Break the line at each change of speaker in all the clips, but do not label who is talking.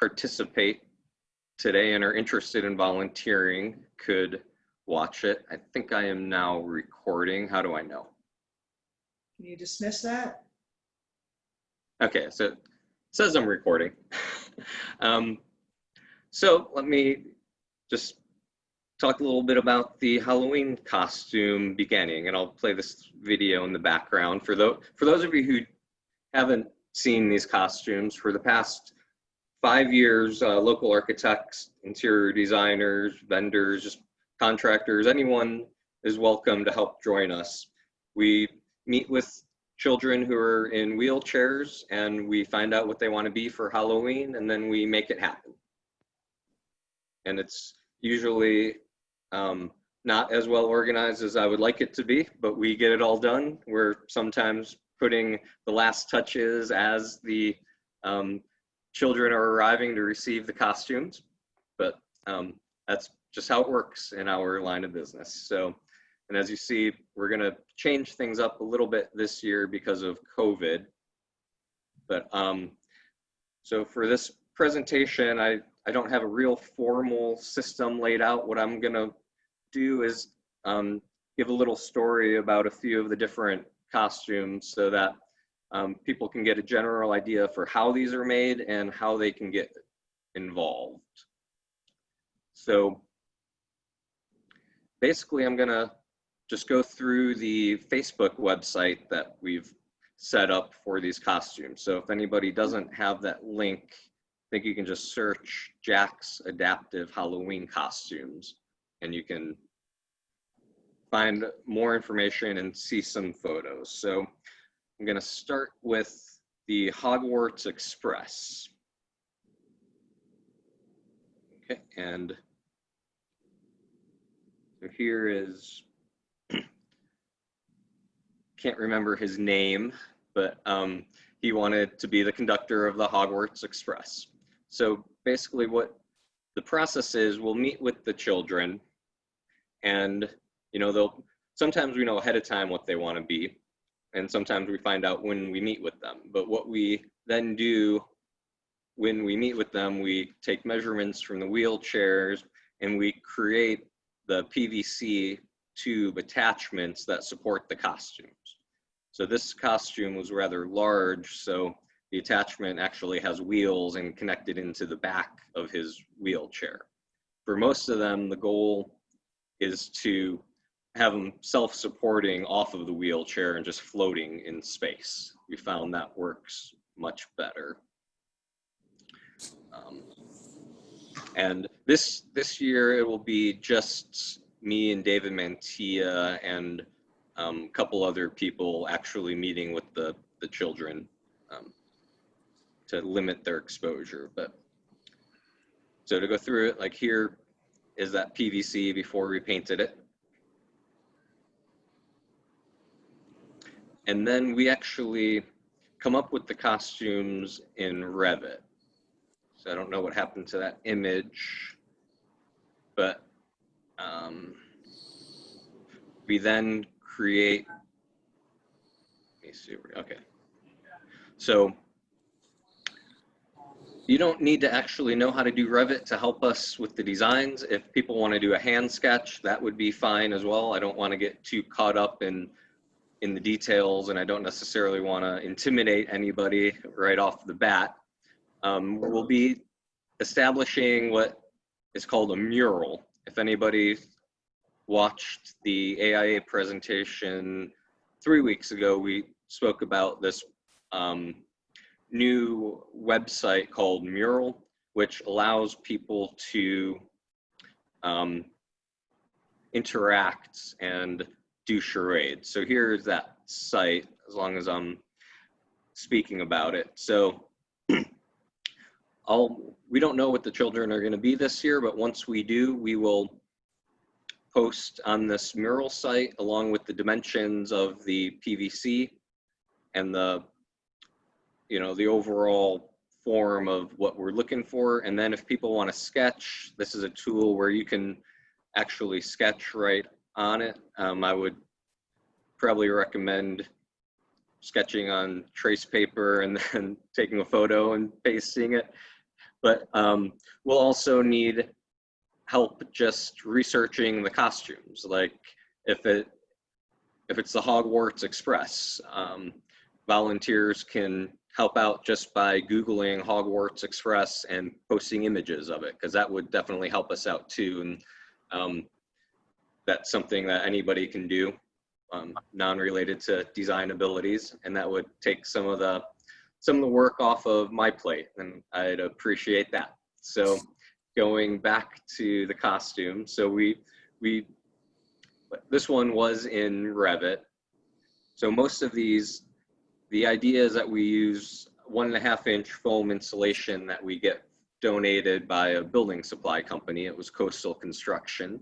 participate today and are interested in volunteering could watch it. I think I am now recording. How do I know?
Can you dismiss that?
Okay, so it says I'm recording. So let me just talk a little bit about the Halloween costume beginning, and I'll play this video in the background. For those of you who haven't seen these costumes, for the past 5 years, local architects, interior designers, vendors, just contractors, anyone is welcome to help join us. We meet with children who are in wheelchairs and we find out what they want to be for Halloween, and then we make it happen. And it's usually not as well organized as I would like it to be, but we get it all done. We're sometimes putting the last touches as the children are arriving to receive the costumes, but that's just how it works in our line of business. So, and as you see, we're gonna change things up a little bit this year because of COVID. But so for this presentation, I don't have a real formal system laid out. What I'm gonna do is give a little story about a few of the different costumes so that people can get a general idea for how these are made and how they can get involved. So basically, I'm gonna just go through the Facebook website that we've set up for these costumes. So if anybody doesn't have that link, I think you can just search Jack's Adaptive Halloween Costumes and you can find more information and see some photos. So I'm gonna start with the Hogwarts Express. Okay, and so here is, can't remember his name, but he wanted to be the conductor of the Hogwarts Express. So basically what the process is, we'll meet with the children and, you know, sometimes we know ahead of time what they want to be, and sometimes we find out when we meet with them. But what we then do when we meet with them, we take measurements from the wheelchairs and we create the PVC tube attachments that support the costumes. So this costume was rather large, so the attachment actually has wheels and connected into the back of his wheelchair. For most of them, the goal is to have them self-supporting off of the wheelchair and just floating in space. We found that works much better. And this year it will be just me and David Mantilla and a couple other people actually meeting with the children to limit their exposure. But so to go through it, like here is that PVC before we painted it. And then we actually come up with the costumes in Revit. So I don't know what happened to that image, but we then create, let me see, okay. So you don't need to actually know how to do Revit to help us with the designs. If people want to do a hand sketch, that would be fine as well. I don't want to get too caught up in the details, and I don't necessarily want to intimidate anybody right off the bat. We'll be establishing what is called a mural. If anybody watched the AIA presentation 3 weeks ago, we spoke about this new website called Mural, which allows people to interact and do charades. So here's that site, as long as I'm speaking about it. So we don't know what the children are going to be this year, but once we do, we will post on this mural site along with the dimensions of the PVC and the, you know, the overall form of what we're looking for. And then if people want to sketch, this is a tool where you can actually sketch right on it. I would probably recommend sketching on trace paper and then taking a photo and pasting it. But we'll also need help just researching the costumes. Like if it's the Hogwarts Express, volunteers can help out just by Googling Hogwarts Express and posting images of it, because that would definitely help us out too. And that's something that anybody can do, non-related to design abilities, and that would take some of the work off of my plate, and I'd appreciate that. So going back to the costume, so this one was in Revit. So most of these, the idea is that we use 1.5-inch foam insulation that we get donated by a building supply company. It was Coastal Construction.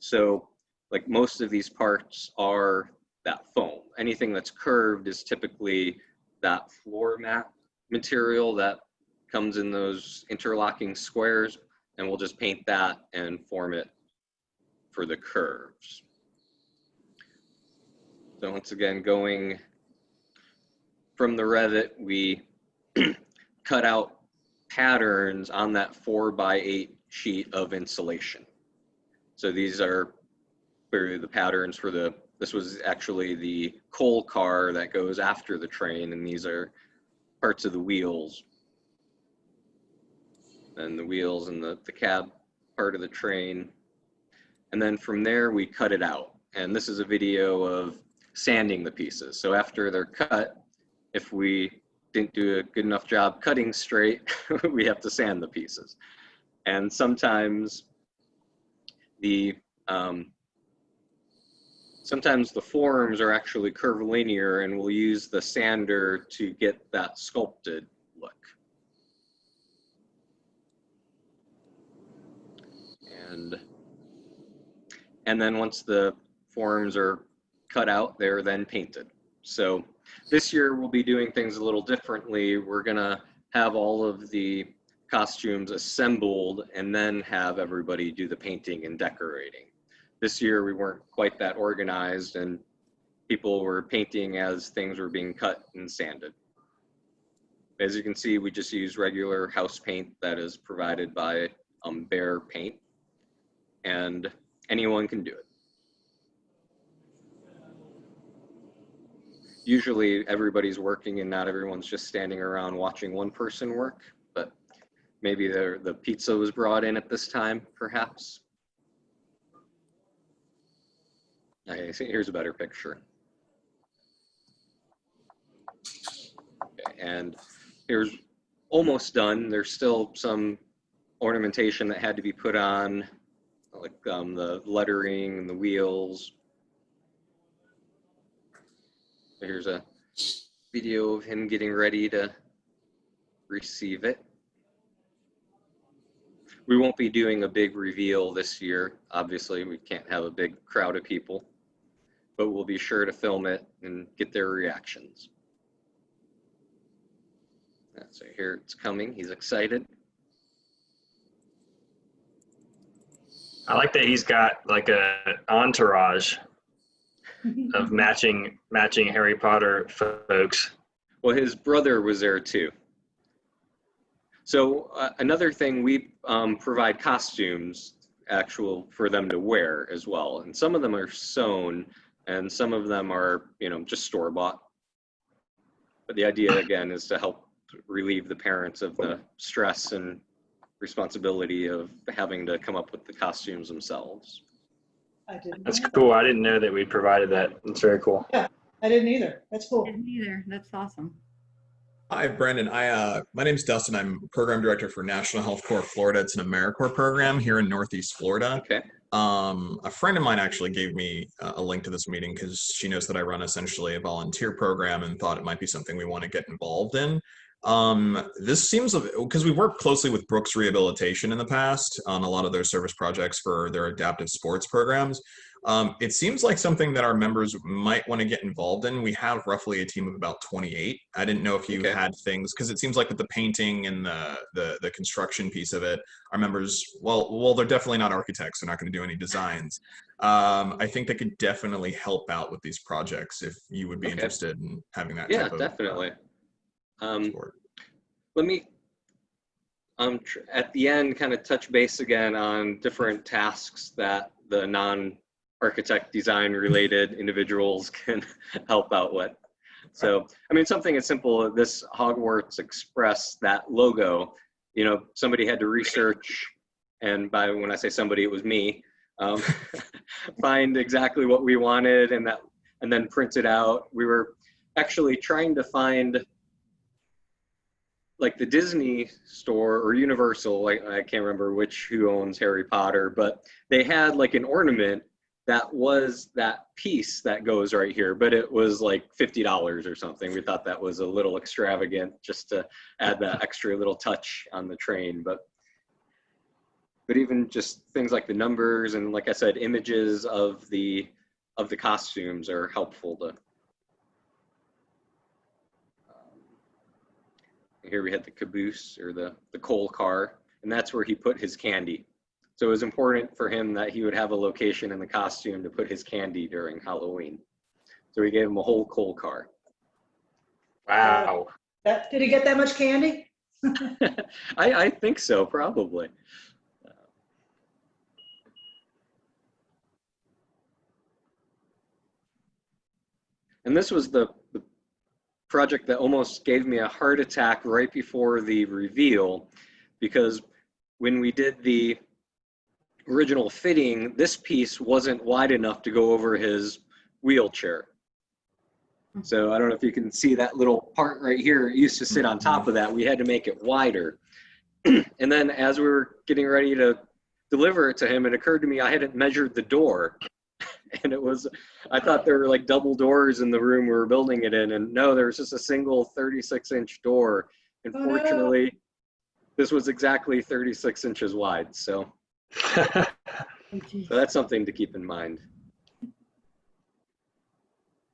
So like most of these parts are that foam. Anything that's curved is typically that floor mat material that comes in those interlocking squares, and we'll just paint that and form it for the curves. So once again, going from the Revit, we cut out patterns on that 4x8 sheet of insulation. So these are the patterns for this was actually the coal car that goes after the train, and these are parts of the wheels. And the wheels and the cab part of the train. And then from there, we cut it out. And this is a video of sanding the pieces. So after they're cut, if we didn't do a good enough job cutting straight, we have to sand the pieces. And sometimes the forms are actually curvilinear, and we'll use the sander to get that sculpted look. And then once the forms are cut out, they're then painted. So this year we'll be doing things a little differently. We're gonna have all of the costumes assembled and then have everybody do the painting and decorating. This year we weren't quite that organized, and people were painting as things were being cut and sanded. As you can see, we just use regular house paint that is provided by Bear Paint, and anyone can do it. Usually everybody's working and not everyone's just standing around watching one person work, but maybe the pizza was brought in at this time, perhaps. Okay, so here's a better picture. Okay, and here's almost done. There's still some ornamentation that had to be put on, like the lettering and the wheels. Here's a video of him getting ready to receive it. We won't be doing a big reveal this year. Obviously, we can't have a big crowd of people, but we'll be sure to film it and get their reactions. So here it's coming. He's excited.
I like that he's got like an entourage of matching Harry Potter folks.
Well, his brother was there too. So another thing, we provide costumes for them to wear as well. And some of them are sewn and some of them are, just store-bought. But the idea again is to help relieve the parents of the stress and responsibility of having to come up with the costumes themselves.
That's cool. I didn't know that we provided that. It's very cool.
Yeah, I didn't either. That's cool.
I didn't either. That's awesome.
Hi, Brandon. My name's Dustin. I'm program director for National Health Corps Florida. It's an AmeriCorps program here in Northeast Florida.
Okay.
A friend of mine actually gave me a link to this meeting because she knows that I run essentially a volunteer program and thought it might be something we want to get involved in. This seems, because we've worked closely with Brooks Rehabilitation in the past on a lot of their service projects for their adaptive sports programs. It seems like something that our members might want to get involved in. We have roughly a team of about 28. I didn't know if you had things, because it seems like with the painting and the construction piece of it, our members, well, they're definitely not architects. They're not going to do any designs. I think they could definitely help out with these projects if you would be interested in having that type of
definitely.
support.
At the end, kind of touch base again on different tasks that the non-architect design related individuals can help out with. So, I mean, something as simple as this Hogwarts Express, that logo, you know, somebody had to research, and by when I say somebody, it was me, find exactly what we wanted and then print it out. We were actually trying to find like the Disney store or Universal, like I can't remember who owns Harry Potter, but they had like an ornament that was that piece that goes right here, but it was like $50 or something. We thought that was a little extravagant just to add that extra little touch on the train. But even just things like the numbers and, like I said, images of the costumes are helpful to. Here we had the caboose or the coal car, and that's where he put his candy. So it was important for him that he would have a location in the costume to put his candy during Halloween. So we gave him a whole coal car.
Wow.
Did he get that much candy?
I think so, probably. And this was the project that almost gave me a heart attack right before the reveal, because when we did the original fitting, this piece wasn't wide enough to go over his wheelchair. So I don't know if you can see that little part right here. It used to sit on top of that. We had to make it wider. And then as we were getting ready to deliver it to him, it occurred to me I hadn't measured the door. And I thought there were like double doors in the room we were building it in. And no, there was just a single 36-inch door. And fortunately, this was exactly 36 inches wide. So that's something to keep in mind.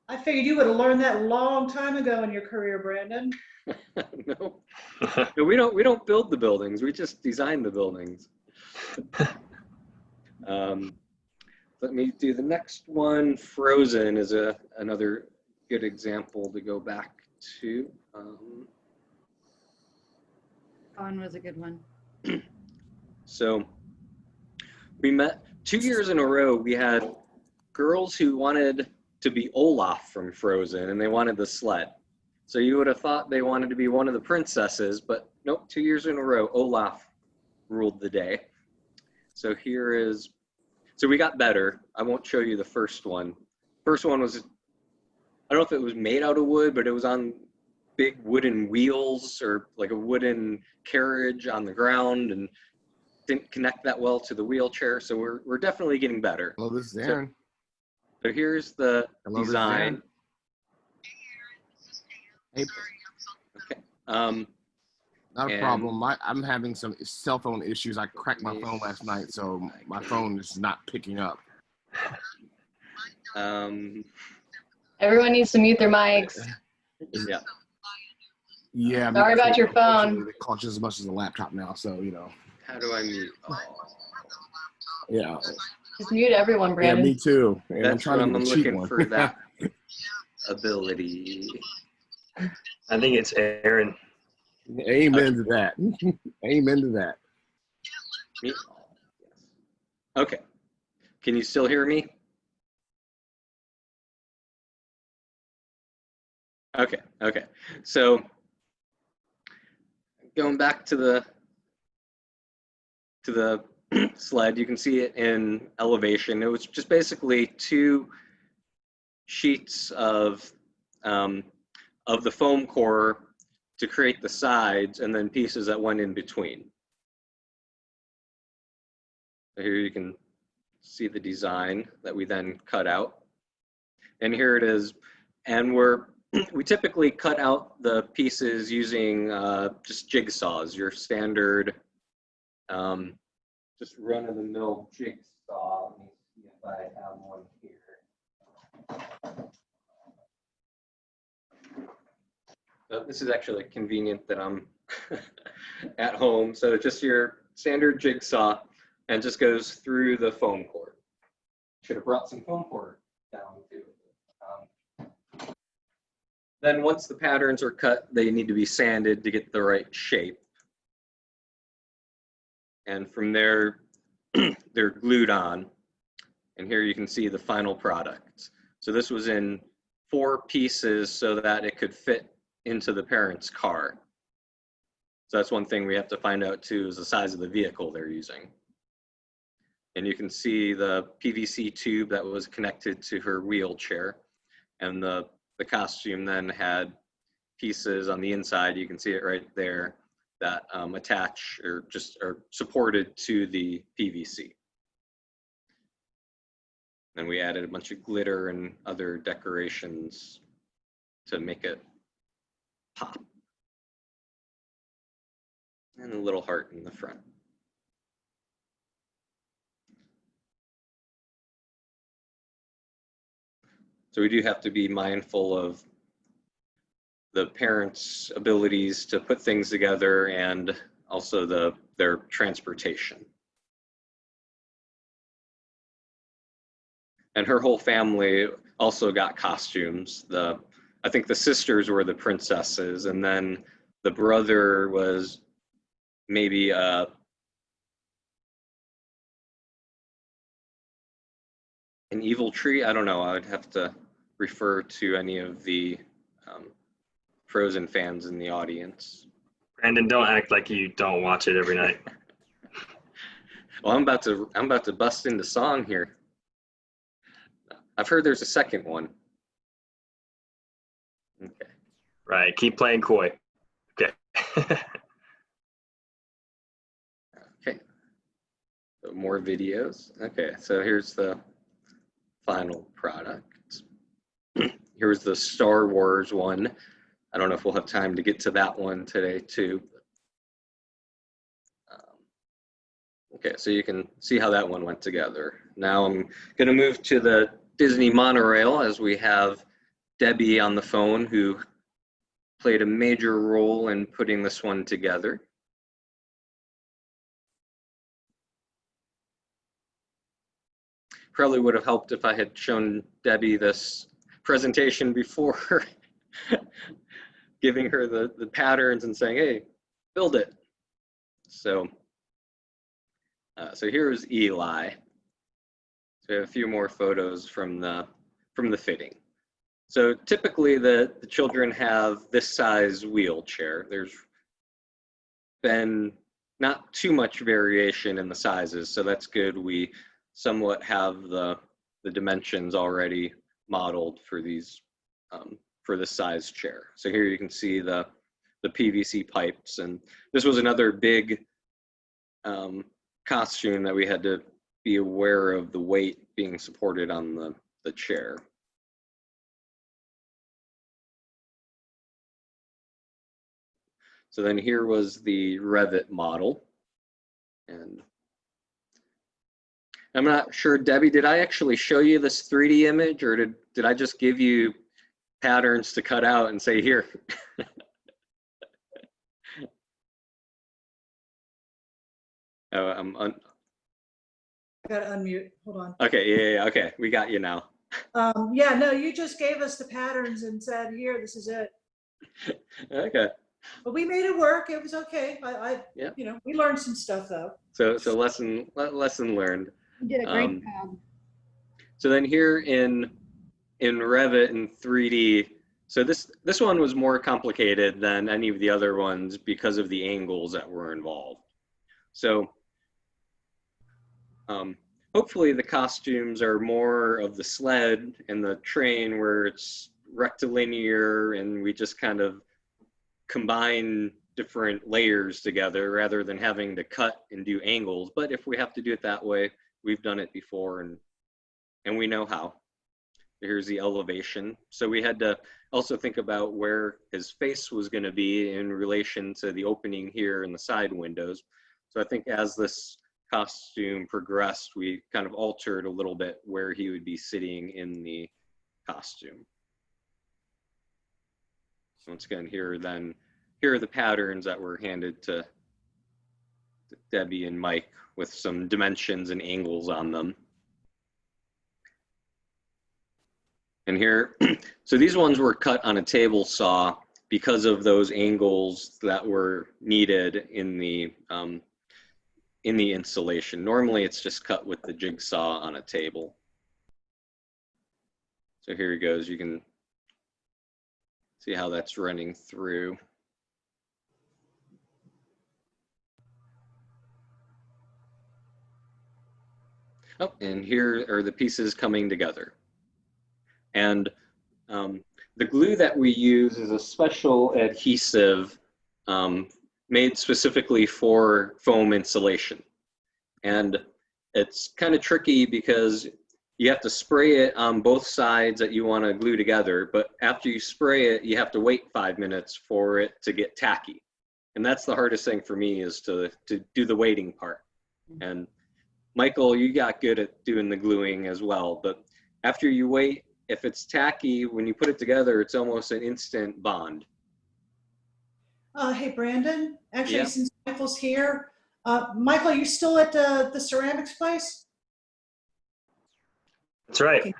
I figured you would have learned that a long time ago in your career, Brandon.
No, we don't build the buildings. We just design the buildings. Let me do the next one. Frozen is another good example to go back to.
One was a good one.
So we met 2 years in a row. We had girls who wanted to be Olaf from Frozen, and they wanted the sled. So you would have thought they wanted to be one of the princesses, but nope, 2 years in a row, Olaf ruled the day. So so we got better. I won't show you the first one. First one was, I don't know if it was made out of wood, but it was on big wooden wheels or like a wooden carriage on the ground and didn't connect that well to the wheelchair. So we're definitely getting better.
Hello, this is Aaron.
So here's the
Hello, this is
design.
Aaron. Hey,
Okay.
not a
And-
problem. I'm having some cell phone issues. I cracked my phone last night, so my phone is not picking up.
Everyone needs to mute their mics.
Yeah.
Yeah.
Sorry about your phone.
It costs just as much as a laptop now, so you know.
How do I mute? Oh,
Yeah.
Just mute everyone,
Yeah,
Brandon.
me too. And I'm
that's
trying
what
to
I'm
get a cheap
looking
one.
for, that ability.
I think it's Aaron.
Amen to that. Amen to that.
Me? Okay. Can you still hear me? Okay. So going back to the sled, you can see it in elevation. It was just basically 2 sheets of the foam core to create the sides, and then pieces that went in between. So here you can see the design that we then cut out. And here it is. And we typically cut out the pieces using just jigsaws, your standard, just run-of-the-mill jigsaw. Let me see if I have one here. This is actually convenient that I'm at home. So just your standard jigsaw, and just goes through the foam core. Should have brought some foam core down too. Then once the patterns are cut, they need to be sanded to get the right shape. And from there, they're glued on. And here you can see the final product. So this was in 4 pieces so that it could fit into the parents' car. So that's one thing we have to find out too, is the size of the vehicle they're using. And you can see the PVC tube that was connected to her wheelchair. And the costume then had pieces on the inside, you can see it right there, that attach or just are supported to the PVC. And we added a bunch of glitter and other decorations to make it pop. And a little heart in the front. So we do have to be mindful of the parents' abilities to put things together and also their transportation. And her whole family also got costumes. I think the sisters were the princesses, and then the brother was maybe an evil tree. I don't know. I would have to refer to any of the Frozen fans in the audience.
Brandon, don't act like you don't watch it every night.
Well, I'm about to bust into song here. I've heard there's a second one. Okay.
Right. Keep playing coy. Okay.
Okay. So more videos. Okay. So here's the final product. Here's the Star Wars one. I don't know if we'll have time to get to that one today too. Okay, so you can see how that one went together. Now I'm going to move to the Disney monorail as we have Debbie on the phone, who played a major role in putting this one together. Probably would have helped if I had shown Debbie this presentation before giving her the patterns and saying, hey, build it. So here's Eli. So we have a few more photos from the fitting. So typically the children have this size wheelchair. There's been not too much variation in the sizes, so that's good. We somewhat have the dimensions already modeled for these for this size chair. So here you can see the PVC pipes, and this was another big costume that we had to be aware of the weight being supported on the chair. So then here was the Revit model. And I'm not sure, Debbie, did I actually show you this 3D image, or did I just give you patterns to cut out and say, here? Oh,
I gotta unmute, hold on.
okay, yeah, okay, we got you now.
Yeah, no, you just gave us the patterns and said, here, this is it.
Okay.
But we made it work, it was okay.
Yeah.
You know, we learned some stuff though.
So lesson learned.
You did a great job.
So then here in Revit in 3D, so this one was more complicated than any of the other ones because of the angles that were involved. So hopefully the costumes are more of the sled and the train, where it's rectilinear and we just kind of combine different layers together rather than having to cut and do angles. But if we have to do it that way, we've done it before and we know how. Here's the elevation. So we had to also think about where his face was going to be in relation to the opening here in the side windows. So I think as this costume progressed, we kind of altered a little bit where he would be sitting in the costume. So once again, here are the patterns that were handed to Debbie and Mike with some dimensions and angles on them. And here, so these ones were cut on a table saw because of those angles that were needed in in the insulation. Normally it's just cut with the jigsaw on a table. So here he goes. You can see how that's running through. Oh, and here are the pieces coming together. And the glue that we use is a special adhesive made specifically for foam insulation. And it's kind of tricky because you have to spray it on both sides that you want to glue together, but after you spray it, you have to wait 5 minutes for it to get tacky. And that's the hardest thing for me, is to do the waiting part. And Michael, you got good at doing the gluing as well, but after you wait, if it's tacky, when you put it together, it's almost an instant bond.
Hey, Brandon, actually,
Yeah.
since Michael's here, Michael, you still at the ceramics place?
That's right.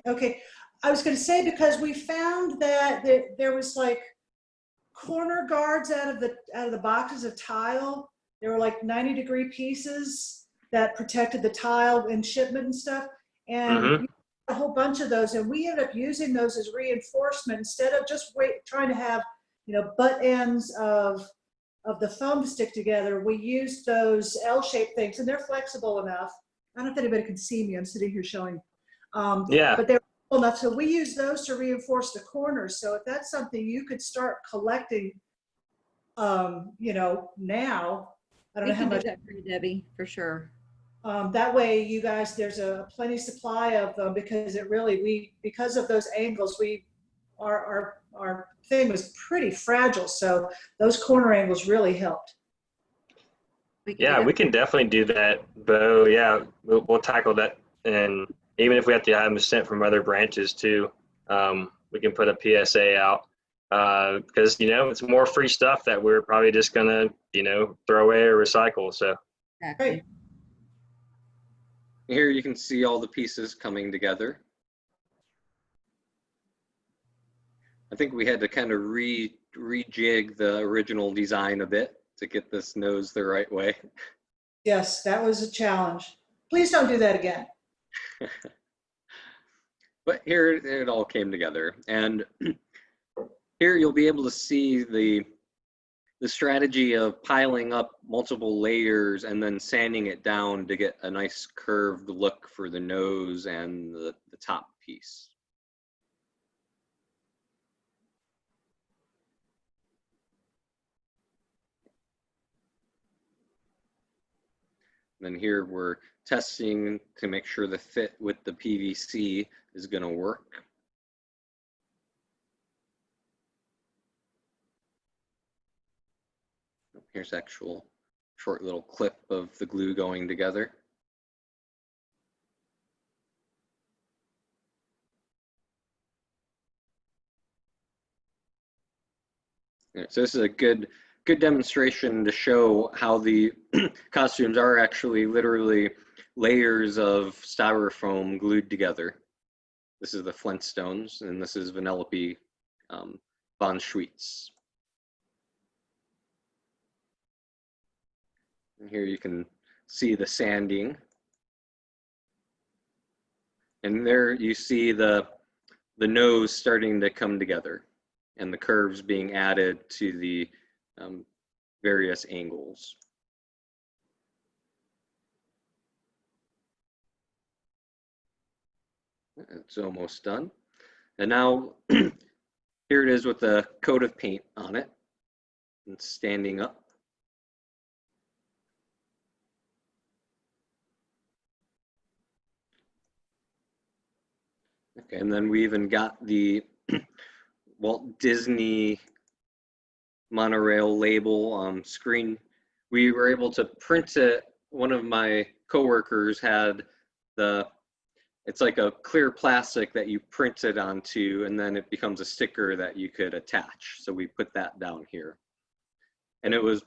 Okay, I was going to say, because we found that there was like corner guards out of the boxes of tile. There were like 90-degree pieces that protected the tile in shipment and stuff, and a whole bunch of those, and we ended up using those as reinforcement instead of just trying to have, you know, butt ends of the foam to stick together. We used those L-shaped things, and they're flexible enough. I don't know if anybody can see me. I'm sitting here showing.
Yeah.
But they're flexible enough, so we use those to reinforce the corners. So if that's something you could start collecting, you know, now, I don't
We
know how
can do
much.
that for you, Debbie, for sure.
That way, you guys, there's a plenty supply of them, because it really, because of those angles, our thing was pretty fragile. So those corner angles really helped.
Yeah, we can definitely do that, Bo. Yeah, we'll tackle that. And even if we have to have them sent from other branches too, we can put a PSA out, because, you know, it's more free stuff that we're probably just gonna, you know, throw away or recycle. So
Exactly.
Great.
Here you can see all the pieces coming together. I think we had to kind of rejig the original design a bit to get this nose the right way.
Yes, that was a challenge. Please don't do that again.
But here it all came together. And here you'll be able to see the strategy of piling up multiple layers and then sanding it down to get a nice curved look for the nose and the top piece. And then here we're testing to make sure the fit with the PVC is going to work. Here's actual short little clip of the glue going together. So this is a good demonstration to show how the costumes are actually literally layers of styrofoam glued together. This is the Flintstones, and this is Vanellope von Schweetz. And here you can see the sanding. And there you see the nose starting to come together and the curves being added to the various angles. It's almost done. And now here it is with a coat of paint on it and standing up. Okay, and then we even got the Walt Disney monorail label screen. We were able to print it. One of my coworkers had it's like a clear plastic that you print it onto, and then it becomes a sticker that you could attach. So we put that down here. And it was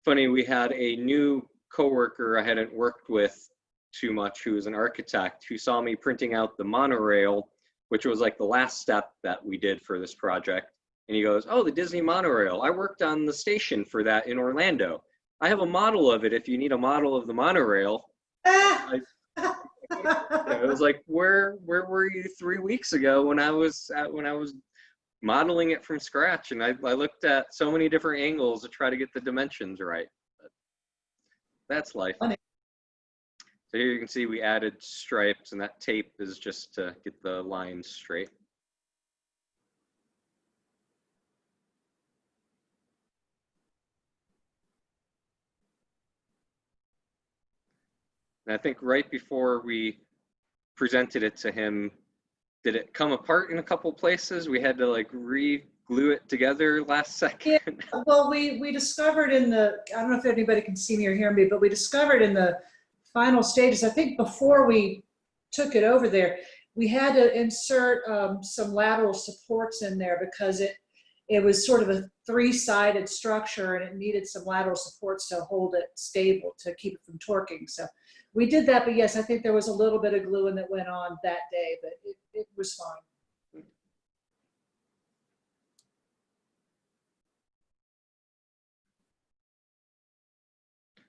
funny, we had a new coworker I hadn't worked with too much, who was an architect, who saw me printing out the monorail, which was like the last step that we did for this project. And he goes, "Oh, the Disney monorail. I worked on the station for that in Orlando. I have a model of it if you need a model of the monorail.
Ah!
It was like, where were you 3 weeks ago when I was modeling it from scratch? And I looked at so many different angles to try to get the dimensions right. But that's life.
Funny.
So here you can see we added stripes, and that tape is just to get the lines straight. And I think right before we presented it to him, did it come apart in a couple places? We had to like re-glue it together last second.
Yeah, well, we discovered I don't know if anybody can see me or hear me, but we discovered in the final stages, I think before we took it over there, we had to insert some lateral supports in there because it was sort of a 3-sided structure and it needed some lateral supports to hold it stable, to keep it from torquing. So we did that, but yes, I think there was a little bit of gluing that went on that day, but it was fine.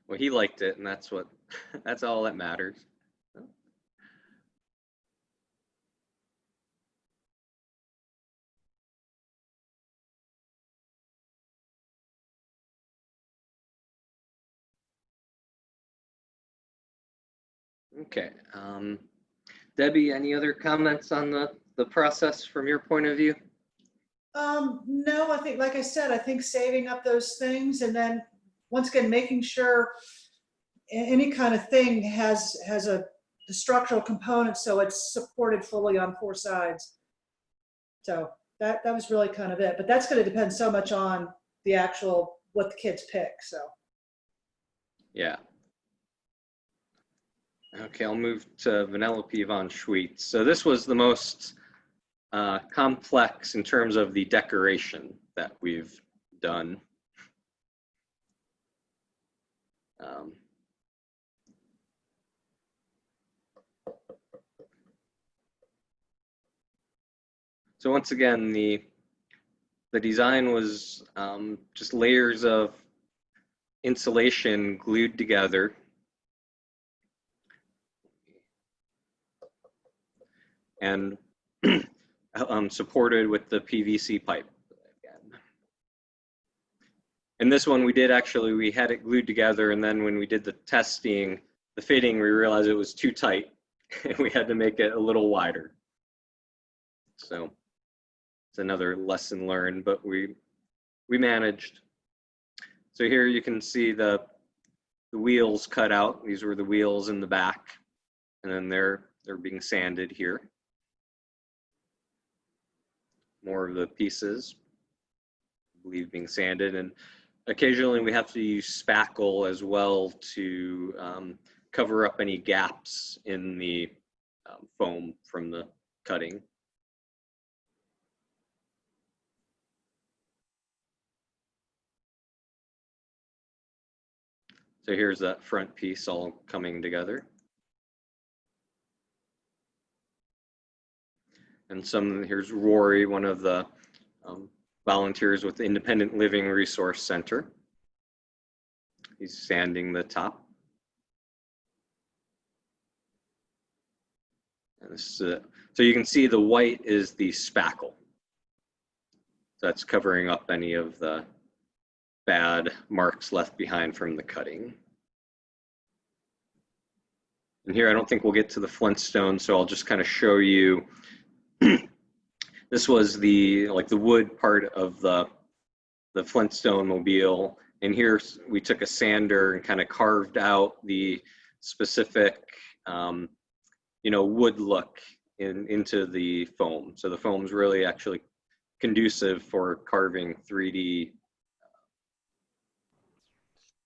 Well, he liked it, and that's all that matters. Okay. Debbie, any other comments on the process from your point of view?
No, I think, like I said, I think saving up those things and then once again, making sure any kind of thing has the structural component so it's supported fully on 4 sides. So that was really kind of it. But that's going to depend so much on the actual, what the kids pick, so.
Yeah. Okay, I'll move to Vanellope von Schweetz. So this was the most complex in terms of the decoration that we've done. So once again, the design was just layers of insulation glued together. And supported with the PVC pipe. And this one we had it glued together, and then when we did the testing, the fitting, we realized it was too tight and we had to make it a little wider. So it's another lesson learned, but we managed. So here you can see the wheels cut out. These were the wheels in the back, and then they're being sanded here. More of the pieces, I believe, being sanded, and occasionally we have to use spackle as well to cover up any gaps in the foam from the cutting. So here's that front piece all coming together. And here's Rory, one of the volunteers with the Independent Living Resource Center. He's sanding the top. And this, so you can see the white is the spackle. So that's covering up any of the bad marks left behind from the cutting. And here I don't think we'll get to the Flintstone, so I'll just kind of show you. This was the wood part of the Flintstone mobile, and here we took a sander and kind of carved out the specific wood look into the foam. So the foam's really actually conducive for carving 3D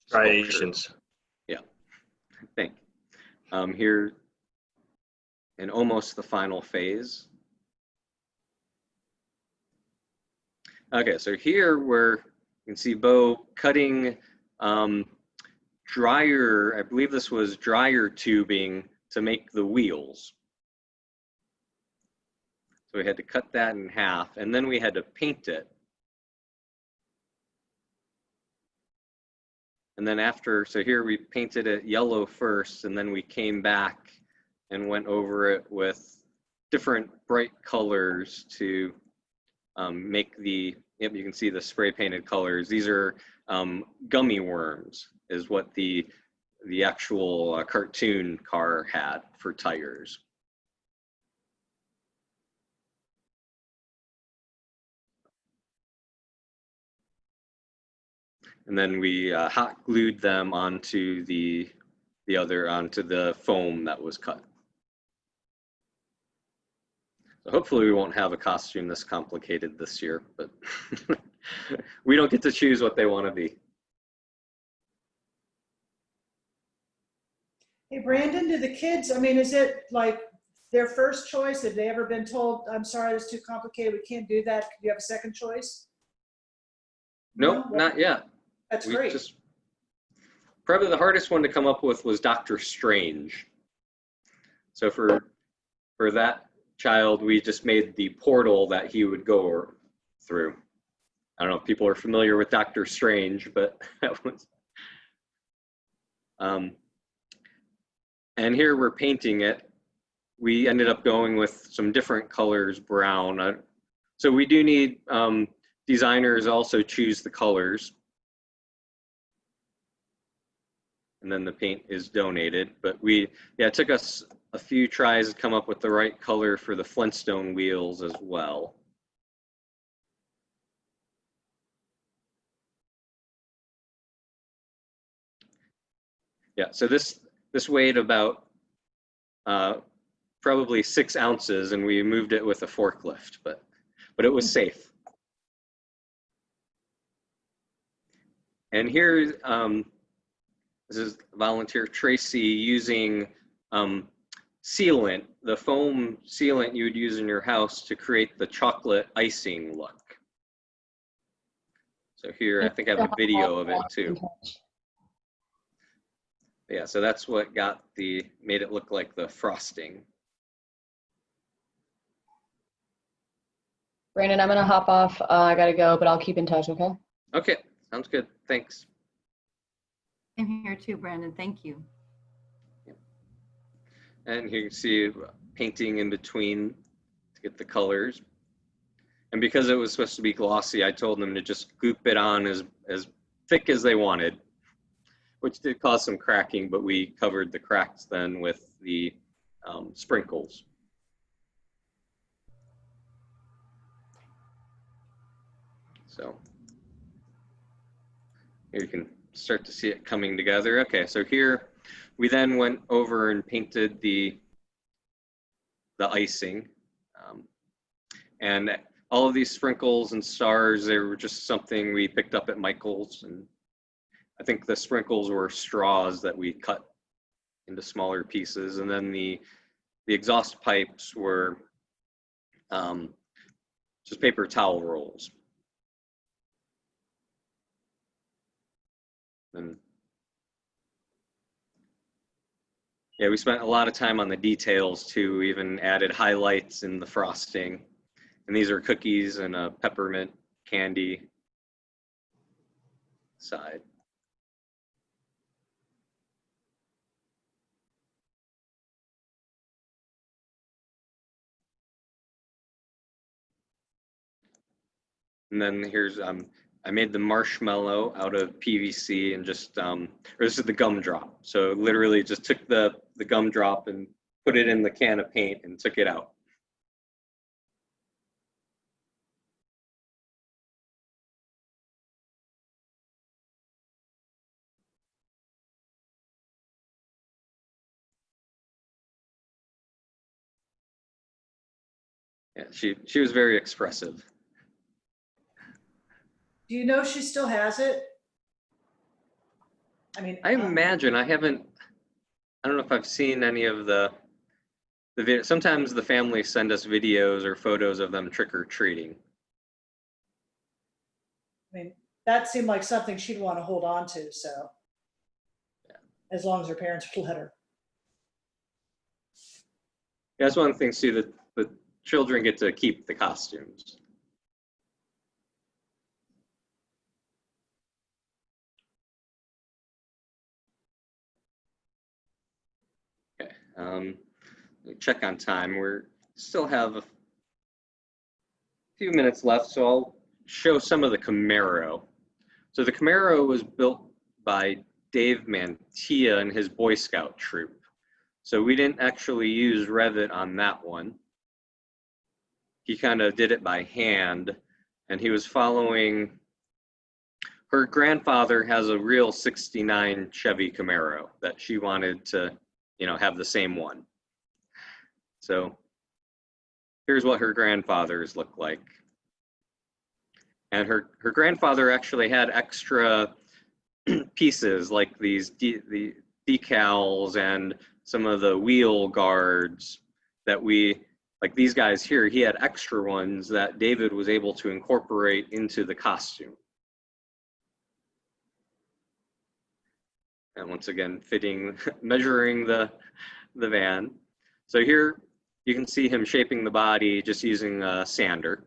striations.
Yeah, I think. Here in almost the final phase. Okay, so here you can see Bo cutting dryer, I believe this was dryer tubing to make the wheels. So we had to cut that in half, and then we had to paint it. And then after, so here we painted it yellow first, and then we came back and went over it with different bright colors to make the, yep, you can see the spray painted colors. These are gummy worms is what the actual cartoon car had for tires. And then we hot glued them onto the foam that was cut. So hopefully we won't have a costume this complicated this year, but we don't get to choose what they want to be.
Hey, Brandon, do the kids, I mean, is it like their first choice? Have they ever been told, I'm sorry, it's too complicated, we can't do that? Do you have a second choice?
Nope,
No?
not yet.
That's
We
great.
just, probably the hardest one to come up with was Dr. Strange. So for that child, we just made the portal that he would go through. I don't know if people are familiar with Dr. Strange, but that was. And here we're painting it. We ended up going with some different colors, brown. So we do need designers also choose the colors. And then the paint is donated. But it took us a few tries to come up with the right color for the Flintstone wheels as well. Yeah, so this weighed about probably 6 ounces, and we moved it with a forklift, but it was safe. And here, this is volunteer Tracy using sealant, the foam sealant you would use in your house to create the chocolate icing look. So here, I think I have a video of it too. Yeah, so that's what made it look like the frosting.
Brandon, I'm gonna hop off. I gotta go, but I'll keep in touch, okay?
Okay, sounds good. Thanks.
I'm here too, Brandon. Thank you.
And you can see painting in between to get the colors. And because it was supposed to be glossy, I told them to just goop it on as thick as they wanted, which did cause some cracking, but we covered the cracks then with the sprinkles. So here you can start to see it coming together. Okay, so here we then went over and painted the icing. And all of these sprinkles and stars, they were just something we picked up at Michael's. And I think the sprinkles were straws that we cut into smaller pieces. And then the exhaust pipes were just paper towel rolls. And yeah, we spent a lot of time on the details too. We even added highlights in the frosting. And these are cookies and a peppermint candy side. And then here's, I made the marshmallow out of PVC and just, or this is the gumdrop. So literally just took the gumdrop and put it in the can of paint and took it out. Yeah, she was very expressive.
Do you know she still has it? I mean,
I imagine I don't know if I've seen any of the video. Sometimes the family send us videos or photos of them trick-or-treating.
I mean, that seemed like something she'd want to hold on to, so.
Yeah.
As long as her parents would let her.
Yeah, that's one of the things too, that the children get to keep the costumes. Check on time. We're still have a few minutes left, so I'll show some of the Camaro. So the Camaro was built by Dave Mantia and his Boy Scout troop. So we didn't actually use Revit on that one. He kind of did it by hand, and he was following, her grandfather has a real 69 Chevy Camaro that she wanted to, you know, have the same one. So here's what her grandfathers look like. And her grandfather actually had extra pieces like these the decals and some of the wheel guards that we, like these guys here, he had extra ones that David was able to incorporate into the costume. And once again, fitting, measuring the van. So here you can see him shaping the body just using a sander.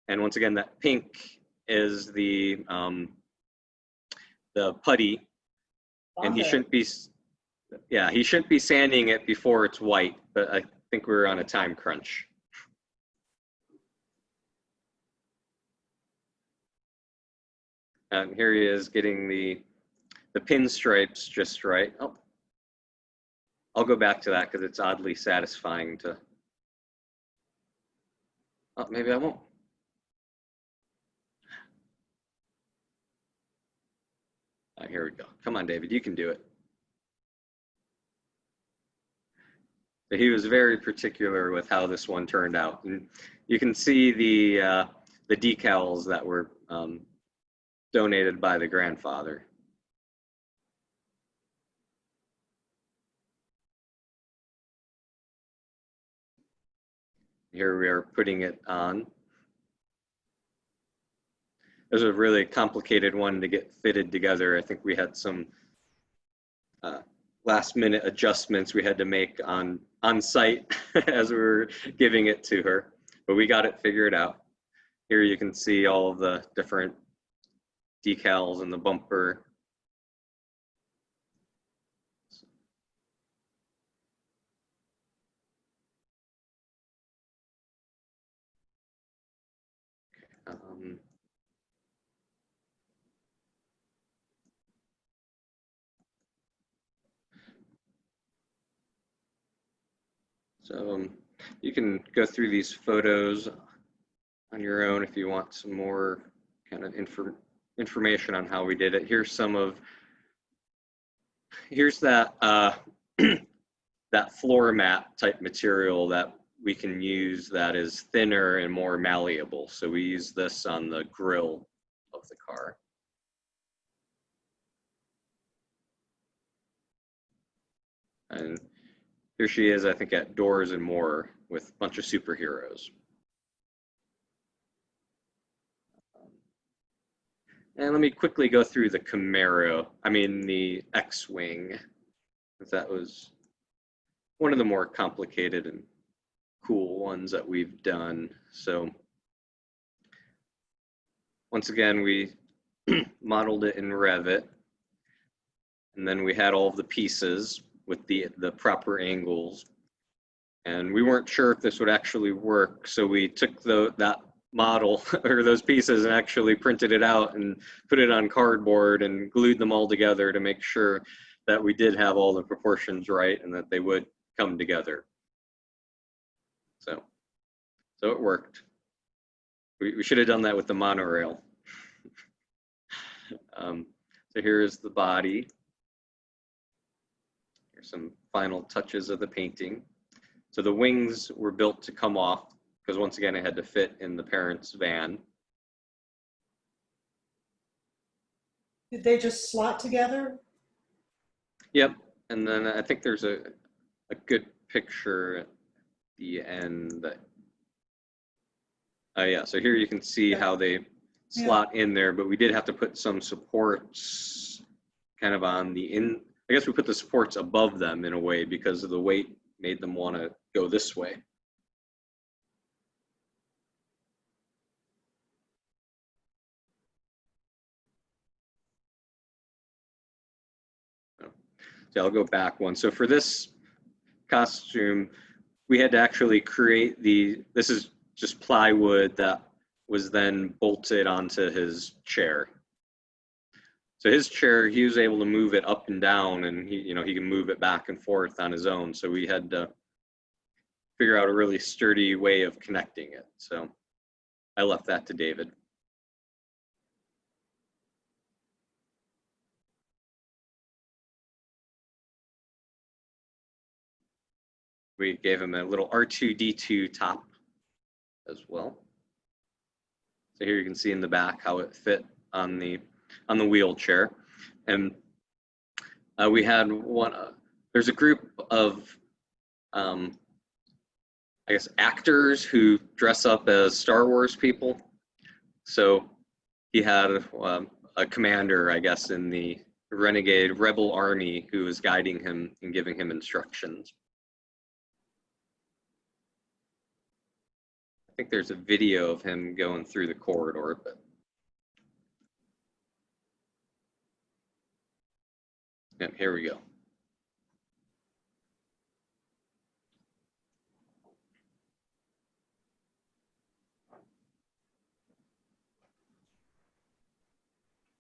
And once again, that pink is the putty, and he shouldn't be, yeah, he shouldn't be sanding it before it's white, but I think we're on a time crunch. And here he is getting the pinstripes just right. Oh, I'll go back to that because it's oddly satisfying to, oh, maybe I won't. Here we go. Come on, David, you can do it. So he was very particular with how this one turned out. And you can see the decals that were donated by the grandfather. Here we are putting it on. It was a really complicated one to get fitted together. I think we had some last minute adjustments we had to make on site as we were giving it to her, but we got it figured out. Here you can see all of the different decals and the bumper. So you can go through these photos on your own if you want some more kind of information on how we did it. Here's some of, here's that that floor mat type material that we can use that is thinner and more malleable. So we use this on the grille of the car. And here she is, I think, at Doors and More with a bunch of superheroes. And let me quickly go through the Camaro, the X-wing. That was one of the more complicated and cool ones that we've done. So once again, we modeled it in Revit, and then we had all of the pieces with the proper angles, and we weren't sure if this would actually work, so we took that model or those pieces and actually printed it out and put it on cardboard and glued them all together to make sure that we did have all the proportions right and that they would come together. So it worked. We should have done that with the monorail. So here's the body. Here's some final touches of the painting. So the wings were built to come off because once again, it had to fit in the parents' van.
Did they just slot together?
Yep, and then I think there's a good picture at the end. Yeah, so here you can see how they slot in there, but we did have to put some supports kind of on the I guess we put the supports above them in a way because of the weight made them want to go this way. So I'll go back one. So for this costume, we had to actually create this is just plywood that was then bolted onto his chair. So his chair, he was able to move it up and down, and he can move it back and forth on his own. So we had to figure out a really sturdy way of connecting it. So I left that to David. We gave him a little R2-D2 top as well. So here you can see in the back how it fit on the wheelchair. And we had there's a group of, I guess, actors who dress up as Star Wars people. So he had a commander, I guess, in the renegade rebel army who was guiding him and giving him instructions. I think there's a video of him going through the corridor, but yeah, here we go.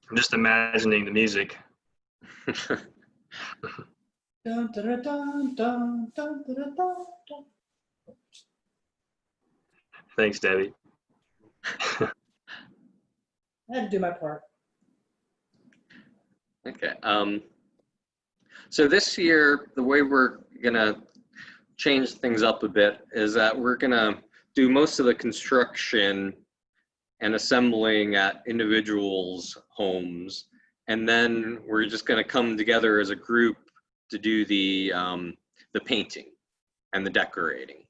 I'm just imagining the music.
Dun, dun, dun, dun, dun, dun, dun, dun.
Thanks, Debbie.
I had to do my part.
Okay. So this year, the way we're gonna change things up a bit is that we're gonna do most of the construction and assembling at individuals' homes, and then we're just gonna come together as a group to do the painting and the decorating.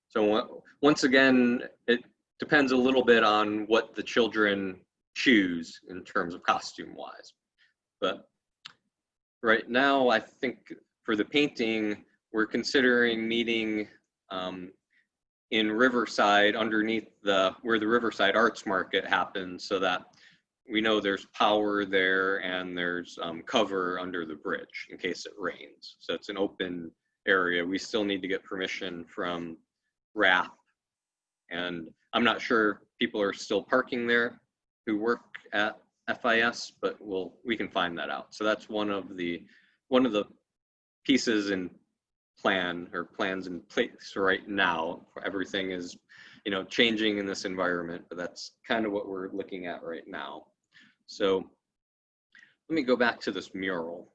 So once again, it depends a little bit on what the children choose in terms of costume-wise. But right now, I think for the painting, we're considering meeting in Riverside underneath where the Riverside Arts Market happens, so that we know there's power there and there's cover under the bridge in case it rains. So it's an open area. We still need to get permission from RAP, and I'm not sure people are still parking there who work at FIS, but we can find that out. So that's one of the pieces in plans in place right now. Everything is, changing in this environment, but that's kind of what we're looking at right now. So let me go back to this mural.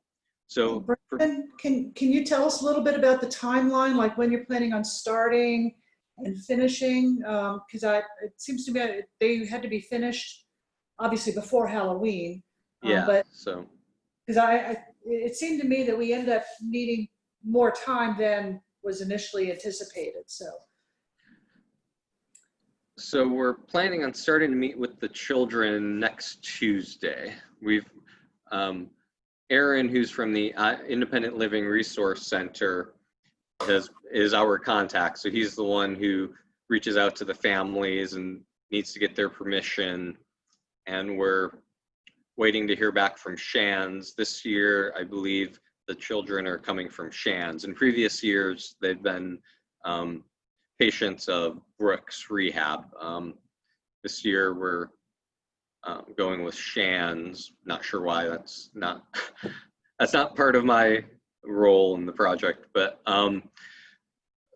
So
Brandon, can you tell us a little bit about the timeline, like when you're planning on starting and finishing? Because it seems to me they had to be finished obviously before Halloween.
Yeah,
but
so
because it seemed to me that we ended up needing more time than was initially anticipated.
So we're planning on starting to meet with the children next Tuesday. We've Aaron, who's from the Independent Living Resource Center, is our contact. So he's the one who reaches out to the families and needs to get their permission. And we're waiting to hear back from Shands. This year, I believe the children are coming from Shands. In previous years, they've been patients of Brooks Rehab. This year, we're going with Shands. Not sure why. That's not part of my role in the project. But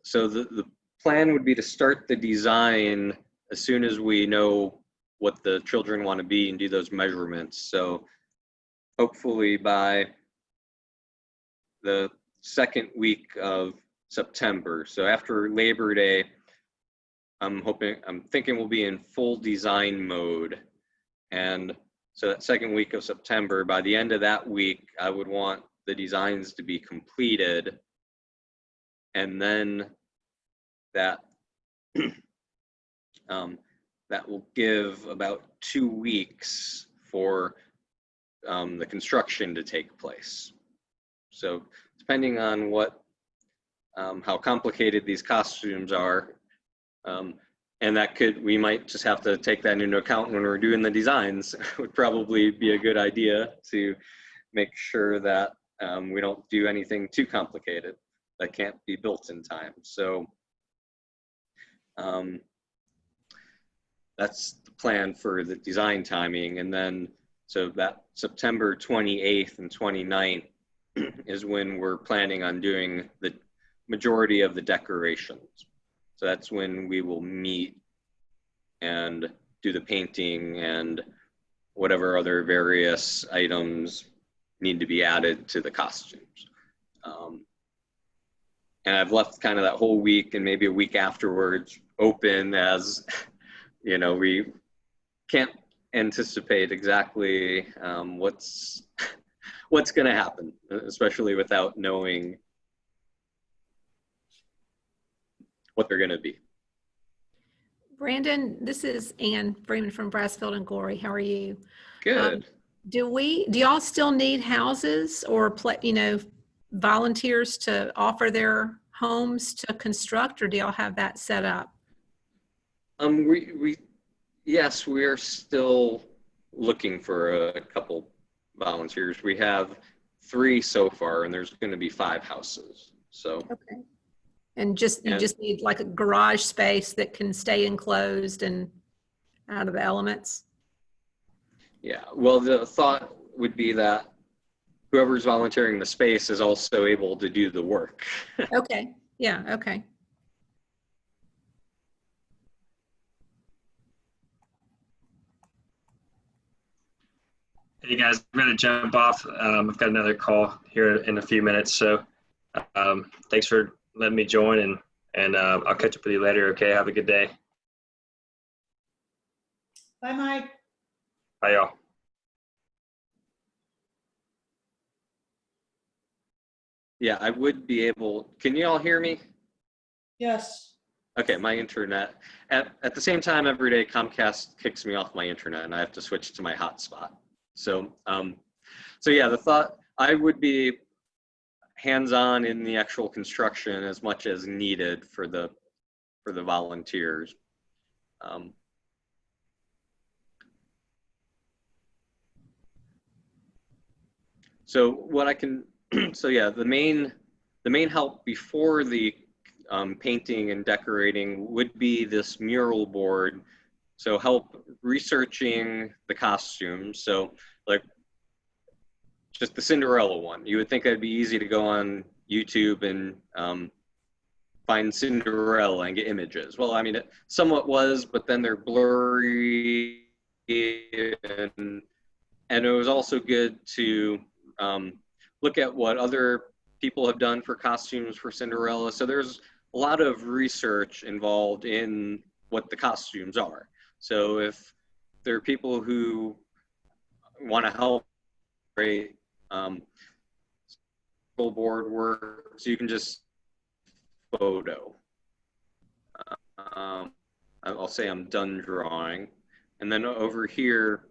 so the plan would be to start the design as soon as we know what the children want to be and do those measurements. So hopefully by the second week of September. So after Labor Day, I'm thinking we'll be in full design mode. And so that second week of September, by the end of that week, I would want the designs to be completed. And then that that will give about 2 weeks for the construction to take place. So depending on how complicated these costumes are, and we might just have to take that into account when we're doing the designs. It would probably be a good idea to make sure that we don't do anything too complicated. that can't be built in time. So that's the plan for the design timing. And then, so that September 28th and 29th is when we're planning on doing the majority of the decorations. So that's when we will meet and do the painting and whatever other various items need to be added to the costumes. And I've left kind of that whole week and maybe a week afterwards open, as you know, we can't anticipate exactly what's going to happen, especially without knowing what they're going to be.
Brandon, this is Ann Freeman from Brassfield and Gorey. How are you?
Good.
Do y'all still need houses or volunteers to offer their homes to construct, or do y'all have that set up?
Yes, we are still looking for a couple volunteers. We have 3 so far, and there's going to be 5 houses. So
okay. And you just need like a garage space that can stay enclosed and out of the elements.
Yeah, well, the thought would be that whoever's volunteering the space is also able to do the work.
Okay, yeah, okay.
Hey guys, I'm gonna jump off. I've got another call here in a few minutes, so thanks for letting me join, and I'll catch up with you later. Okay, have a good day.
Bye, Mike.
Bye, y'all.
Yeah, I would be able. Can you all hear me?
Yes.
Okay, my internet. At the same time, every day Comcast kicks me off my internet, and I have to switch to my hotspot. So, so yeah, the thought, I would be hands-on in the actual construction as much as needed for the volunteers. So what I can, so yeah, the main help before the painting and decorating would be this mural board. So help researching the costumes. So like just the Cinderella one, you would think it'd be easy to go on YouTube and find Cinderella and get images. Well, I mean, it somewhat was, but then they're blurry, and it was also good to look at what other people have done for costumes for Cinderella. So there's a lot of research involved in what the costumes are. So if there are people who want to help create board work, so you can just photo. I'll say I'm done drawing. And then over here,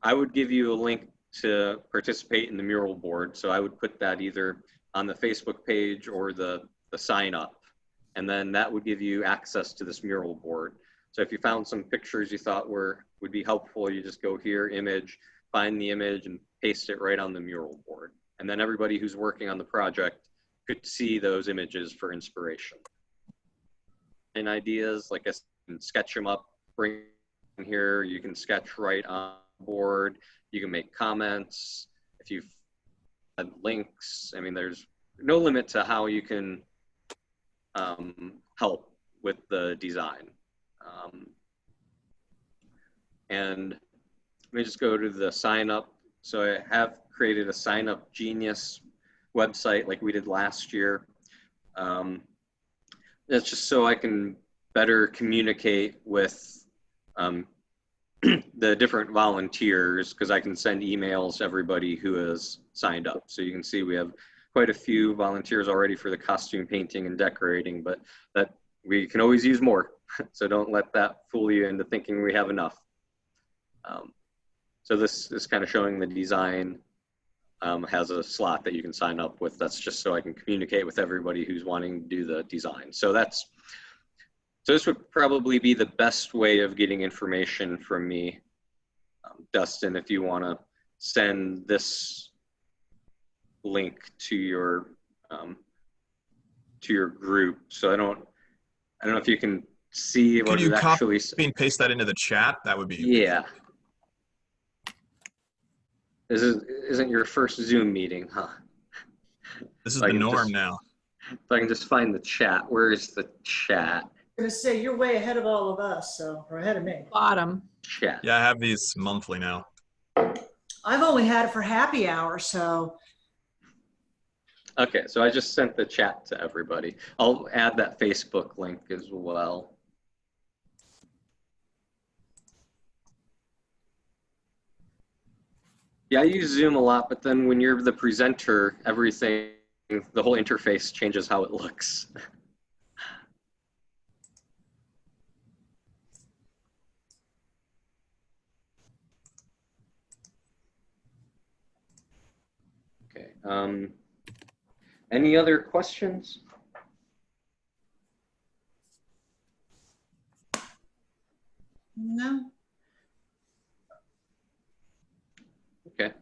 I would give you a link to participate in the mural board. So I would put that either on the Facebook page or the sign up. And then that would give you access to this mural board. So if you found some pictures you thought would be helpful, you just go here, image, find the image and paste it right on the mural board. And then everybody who's working on the project could see those images for inspiration. And ideas, like I said, sketch them up, bring in here, you can sketch right on the board, you can make comments, if you've had links, I mean, there's no limit to how you can help with the design. And let me just go to the sign up. So I have created a Sign Up Genius website like we did last year. That's just so I can better communicate with the different volunteers, because I can send emails to everybody who has signed up. So you can see we have quite a few volunteers already for the costume painting and decorating, but that we can always use more. So don't let that fool you into thinking we have enough. So this is kind of showing the design has a slot that you can sign up with. That's just so I can communicate with everybody who's wanting to do the design. So this would probably be the best way of getting information from me. Dustin, if you want to send this link to your to your group. So I don't know if you can see what
Could you
it
copy
actually.
and paste that into the chat? That would be.
Yeah. This isn't your first Zoom meeting, huh?
This is
I
the
can
norm
just-
now.
If I can just find the chat. Where is the chat?
I'm gonna say you're way ahead of all of us, or ahead of me.
Bottom.
Chat.
Yeah, I have these monthly now.
I've only had it for happy hour, so
Okay, so I just sent the chat to everybody. I'll add that Facebook link as well. Yeah, I use Zoom a lot, but then when you're the presenter, everything, the whole interface changes how it looks. Okay. Any other questions?
no.
Okay.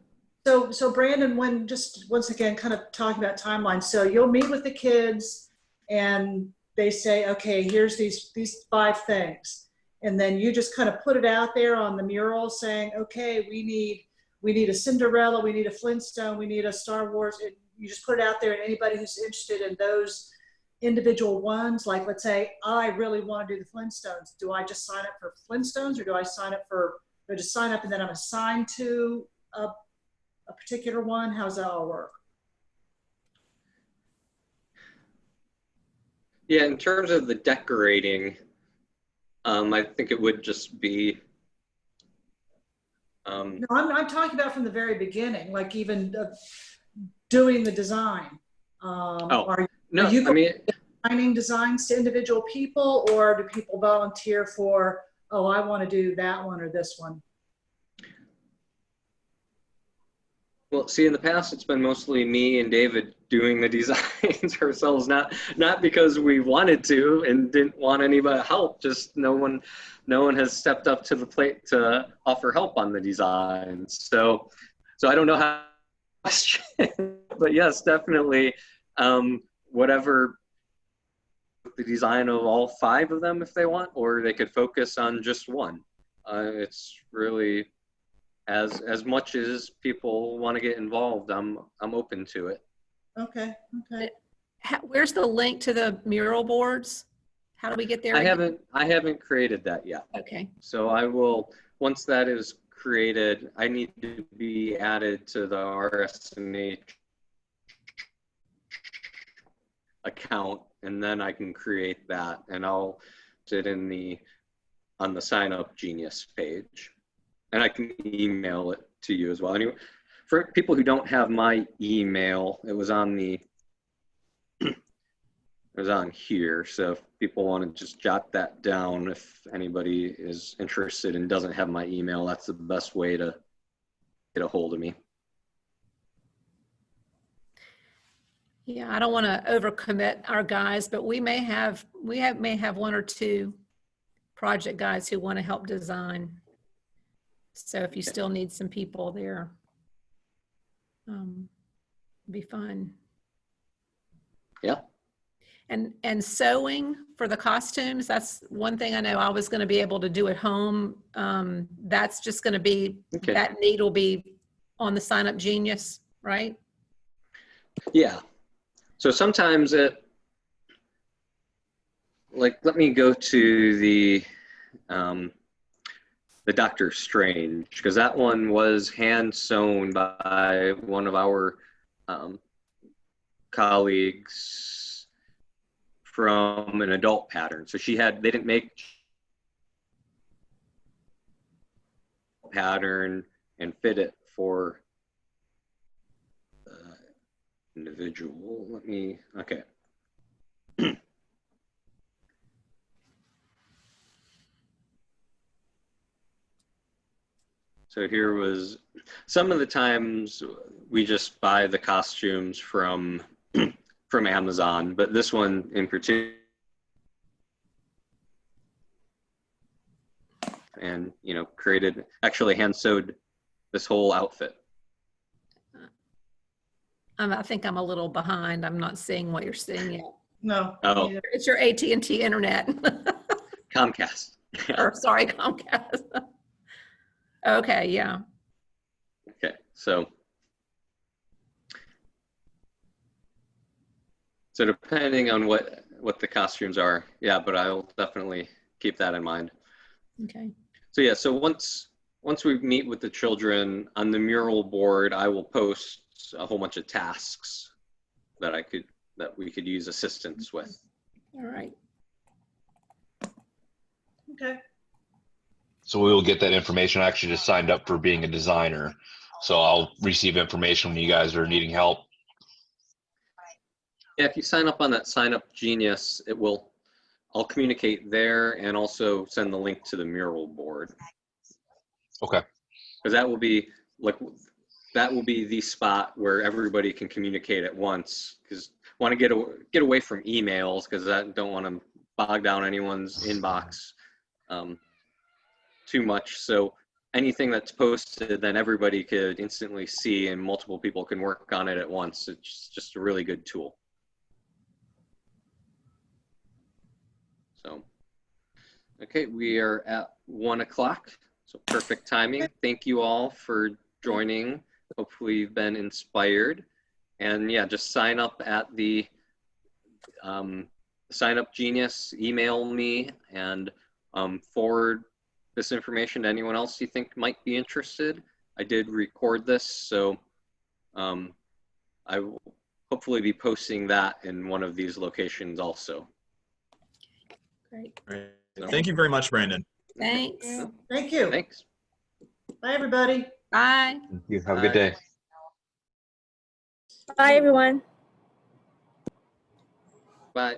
So Brandon, when just once again, kind of talking about timelines. So you'll meet with the kids and they say, okay, here's these 5 things. And then you just kind of put it out there on the mural saying, okay, we need a Cinderella, we need a Flintstone, we need a Star Wars. And you just put it out there, and anybody who's interested in those individual ones, like let's say, I really want to do the Flintstones. Do I just sign up for Flintstones, or do I sign up just sign up and then I'm assigned to a particular one? How's that all work?
Yeah, in terms of the decorating, I think it would just be.
No, I'm talking about from the very beginning, like even doing the design. Are you
I mean,
assigning designs to individual people, or do people volunteer for, oh, I want to do that one or this one?
well, see, in the past, it's been mostly me and David doing the designs ourselves, not because we wanted to and didn't want anybody help. Just no one has stepped up to the plate to offer help on the designs. So I don't know how, but yes, definitely, whatever the design of all 5 of them if they want, or they could focus on just one. It's really. As much as people want to get involved, I'm open to it.
Okay.
Where's the link to the mural boards? How do we get there?
I haven't created that yet.
Okay.
So I will, once that is created, I need to be added to the RSNH account, and then I can create that, and I'll sit on the Sign Up Genius page. And I can email it to you as well. Anyway, for people who don't have my email, it was on here. So if people want to just jot that down, if anybody is interested and doesn't have my email, that's the best way to get a hold of me.
Yeah, I don't want to overcommit our guys, but we may have 1 or 2 project guys who want to help design. So if you still need some people there, be fun.
Yeah.
And sewing for the costumes, that's one thing I know I was going to be able to do at home. That's just going to be,
Okay.
that need will be on the Sign Up Genius, right?
Yeah. So sometimes let me go to the Doctor Strange, because that one was hand sewn by one of our colleagues from an adult pattern. So they didn't make pattern and fit it for the individual. Okay. So here was, some of the times we just buy the costumes from Amazon, but this one in particular, and actually hand sewed this whole outfit.
I think I'm a little behind. I'm not seeing what you're seeing yet.
No.
Oh.
neither.
It's your AT&T internet.
Comcast.
Or sorry, Comcast. Okay, yeah.
Okay, so depending on what the costumes are, yeah, but I'll definitely keep that in mind.
Okay.
So yeah, so once we meet with the children on the mural board, I will post a whole bunch of tasks that we could use assistance with.
All right.
Okay.
So we will get that information. I actually just signed up for being a designer. So I'll receive information when you guys are needing help.
Yeah, if you sign up on that Sign Up Genius, I'll communicate there and also send the link to the mural board.
Okay.
Because that will be the spot where everybody can communicate at once. Because I want to get away from emails, because I don't want to bog down anyone's inbox too much. So anything that's posted, then everybody could instantly see, and multiple people can work on it at once. It's just a really good tool. So, okay, we are at 1 o'clock, so perfect timing. Thank you all for joining. Hopefully you've been inspired. And yeah, just sign up at the Sign Up Genius, email me, and forward this information to anyone else you think might be interested. I did record this, so I will hopefully be posting that in one of these locations also.
Great.
Great. Thank you very much, Brandon.
Thanks.
Thank you.
Thanks.
Bye, everybody.
Bye.
You have a good day.
Bye, everyone.
Bye.